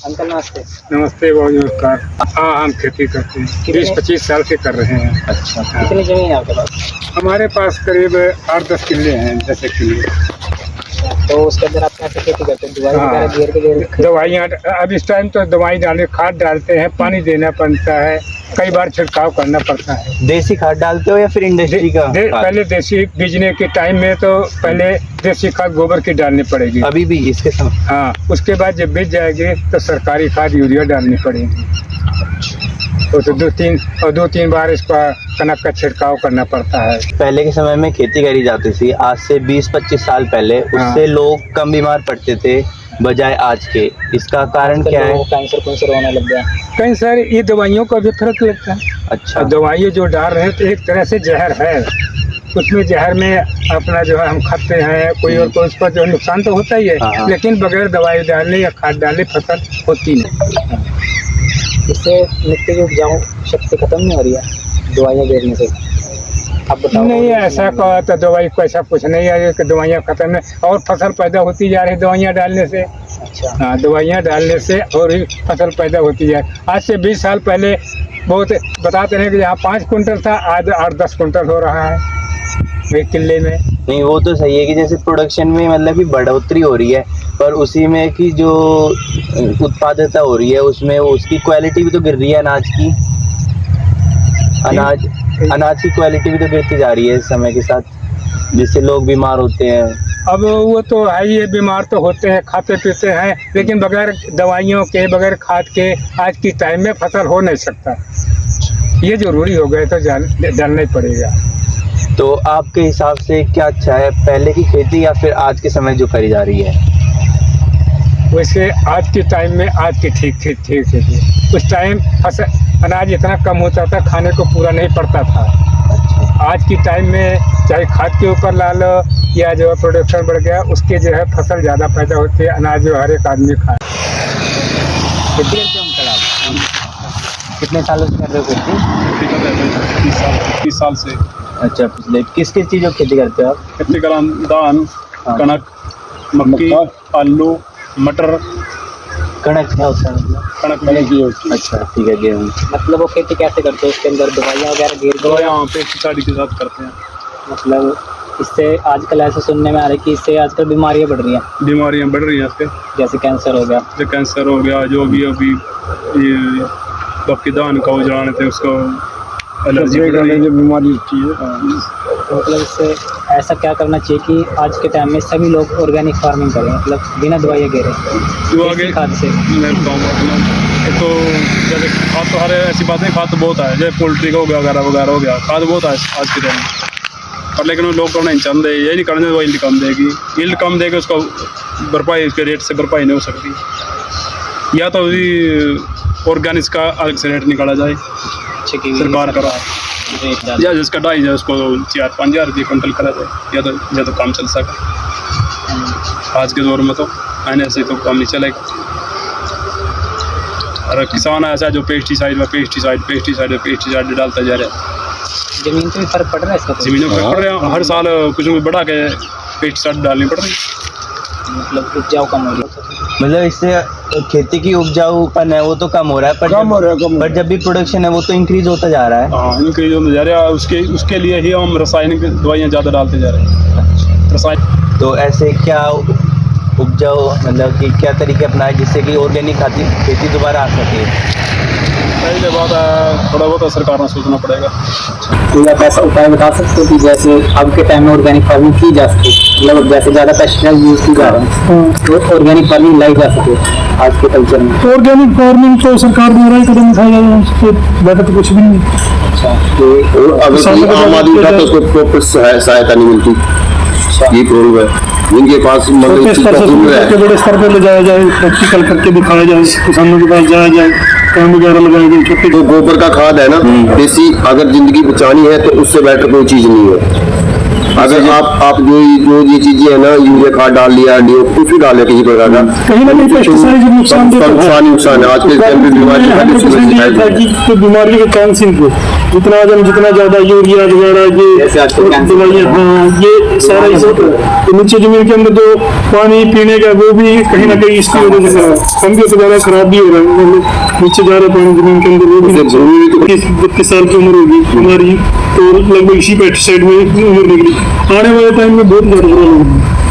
Uncle नमस्ते। नमस्ते, बहुत नमस्कार। हाँ, हम खेती करते हैं, 20-25 साल से कर रहे हैं। अच्छा, कितनी जमीन है आपके पास? हमारे पास करीब 8-10 किले हैं, 10 किले। तो उसके अंदर आप कैसे खेती करते हैं? दवाई हाँ, वगैरह घेर के लिए? दवाइयाँ अब इस टाइम तो दवाई डालने, खाद डालते हैं, पानी देना पड़ता है, कई बार छिड़काव करना पड़ता है। देसी खाद डालते हो या फिर इंडस्ट्री का खाद? पहले देसी बीजने के टाइम में तो पहले देसी खाद गोबर की डालनी पड़ेगी। अभी भी इसके समय? हाँ, उसके बाद जब बीज जाएगी तो सरकारी खाद यूरिया डालनी पड़ेगी। तो दो तीन बार इसका कनक का छिड़काव करना पड़ता है। पहले के समय में खेती करी जाती थी, आज से 20-25 साल पहले। उससे लोग कम बीमार पड़ते थे बजाय आज के। इसका कारण क्या है? कैंसर होने लग गया। कैंसर, ये दवाइयों का भी फर्क लगता है। अच्छा, दवाइयाँ जो डाल रहे हैं तो एक तरह से जहर है। उसमें जहर में अपना जो है हम खाते हैं, कोई और को उस पर जो नुकसान तो होता ही है। हाँ। लेकिन बगैर दवाई डालने या खाद डालने फसल होती नहीं। इससे मिट्टी की उपजाऊ शक्ति खत्म नहीं हो रही है दवाइयाँ गिरने से? आप बताओ। नहीं, ऐसा कहा तो दवाई को ऐसा कुछ नहीं है कि दवाइयाँ खत्म है, और फसल पैदा होती जा रही है दवाइयाँ डालने से। अच्छा। हाँ, दवाइयाँ डालने से और ही फसल पैदा होती जाए। आज से 20 साल पहले बहुत बताते हैं कि यहाँ 5 कुंटल था, आज 8-10 कुंटल हो रहा है एक किले में। नहीं वो तो सही है कि जैसे प्रोडक्शन में मतलब कि बढ़ोतरी हो रही है, पर उसी में की जो उत्पादकता हो रही है उसमें उसकी क्वालिटी भी तो गिर रही है। अनाज की क्वालिटी भी तो गिरती जा रही है समय के साथ, जिससे लोग बीमार होते हैं। अब वो तो है ही, बीमार तो होते हैं, खाते पीते हैं, लेकिन बगैर दवाइयों के, बगैर खाद के आज की टाइम में फसल हो नहीं सकता। ये जरूरी हो गया तो डालना ही पड़ेगा। तो आपके हिसाब से क्या अच्छा है, पहले की खेती या फिर आज के समय जो करी जा रही है? वैसे आज के टाइम में आज की ठीक थी। उस टाइम फसल अनाज इतना कम होता था, खाने को पूरा नहीं पड़ता था। आज की टाइम में चाहे खाद के ऊपर ला लो या जो है प्रोडक्शन बढ़ गया, उसके जो है फसल ज़्यादा पैदा होती है, अनाज जो हर एक आदमी खाए। खेती करते हो अंकल आप? कितने सालों से कर रहे हो खेती? 30 साल से। अच्छा, पिछले किस चीज़ों की खेती करते हो आप? खेती करा धान, कनक, मक्की, आलू, मटर। कणक क्या होता है मतलब? कनक में की होती है। अच्छा, ठीक है, गेहूँ। मतलब वो खेती कैसे करते हो? उसके अंदर दवाइयाँ वगैरह घेर के? यहाँ पेस्टिसाइड के साथ करते हैं। मतलब इससे आजकल ऐसे सुनने में आ रहा है कि इससे आजकल बीमारियाँ बढ़ रही हैं। बीमारियाँ बढ़ रही हैं इससे, जैसे कैंसर हो गया। जो कैंसर हो गया, जो भी अभी ये बाकी धान का उजड़ाने थे उसको एलर्जी बीमारी होती है। तो मतलब इससे ऐसा क्या करना चाहिए कि आज के टाइम में सभी लोग ऑर्गेनिक फार्मिंग करें, मतलब बिना दवाइयाँ घेरे, जो आगे खाद से? मैं बताऊँगा अपना तो जैसे खाद तो हर ऐसी बात नहीं, खाद तो बहुत है, जैसे पोल्ट्री का हो गया, वगैरह हो गया, खाद बहुत है आज के टाइम में। पर लेकिन वो लोग करना नहीं चाहते, ये नहीं करने दवाई कम देगी, यील्ड कम देगी, उसका भरपाई उसके रेट से भरपाई नहीं हो सकती। या तो ऑर्गेनिक का अलग से रेट निकाला जाए, सरकार करा, या जिसका 2.5 है उसको 4-5 हज़ार रुपये क्विंटल करा जाए, या तो काम चल सके। आज के दौर में तो आने से तो काम नहीं चलेगा। और किसान ऐसा जो पेस्टिसाइड डालता जा रहा है। जमीन पे भी फर्क पड़ रहा है इसका? जमीनों पर पड़ रहा है, हर साल कुछ न कुछ बढ़ा के पेस्टिसाइड डालनी पड़ रही है, मतलब उपजाऊ कम हो रही है। मतलब इससे खेती की उपजाऊपन है वो तो कम हो रहा है, पर जब भी प्रोडक्शन है वो तो इंक्रीज होता जा रहा है। हाँ, इंक्रीज होता जा रहा है। उसके लिए ही हम रासायनिक दवाइयाँ ज़्यादा डालते जा रहे हैं। रासायनिक तो ऐसे क्या उपजाऊ मतलब कि क्या तरीके अपनाए जिससे कि ऑर्गेनिक खेती दोबारा आ सके? पहले बात थोड़ा बहुत सरकार ने सोचना पड़ेगा। कोई आप ऐसा उपाय बता सकते हो कि जैसे अब के टाइम में ऑर्गेनिक फार्मिंग की जा सके, मतलब जैसे ज़्यादा पेस्टिसाइड यूज़ की जा रहे हैं तो ऑर्गेनिक फार्मिंग लाई जा सके आज के कल्चर में? ऑर्गेनिक फार्मिंग तो सरकार द्वारा ही कदम उठाया जाए, उससे ज़्यादा तो कुछ भी नहीं। अच्छा, अगर आम आदमी का तो उसको प्रॉपर सहायता नहीं मिलती, ये प्रॉब्लम है। जिनके पास बड़े स्तर पर ले जाया जाए, प्रैक्टिकल करके दिखाया जाए, किसानों के पास जाया जाए, काम वगैरह लगाए जाए। छोटे तो गोबर का खाद है ना, देसी, अगर जिंदगी बचानी है तो उससे बेटर कोई चीज नहीं है। अगर आप जो ये चीजें है ना, यूरिया खाद डाल लिया, डीओ कुछ भी डाल लिया किसी प्रकार का, कहीं ना कहीं पेस्टिसाइड नुकसान है। आज के टाइम पे बीमारी बीमारी के चांस ही जितना ज्यादा यूरिया वगैरह जैसे ये आजकल कैंसर दवाइयाँ, हाँ ये सारा इस तो नीचे जमीन के अंदर जो पानी पीने का वो भी कहीं ना कहीं इसकी वजह से हम भी तो ज्यादा खराब भी हो रहा है, मतलब नीचे जा रहा है पानी जमीन के अंदर, वो भी जरूरी तो 32 साल की उम्र होगी हमारी, तो लगभग इसी पेस्टिसाइड में उम्र निकली, आने वाले टाइम में बहुत ज्यादा बुरा होगा।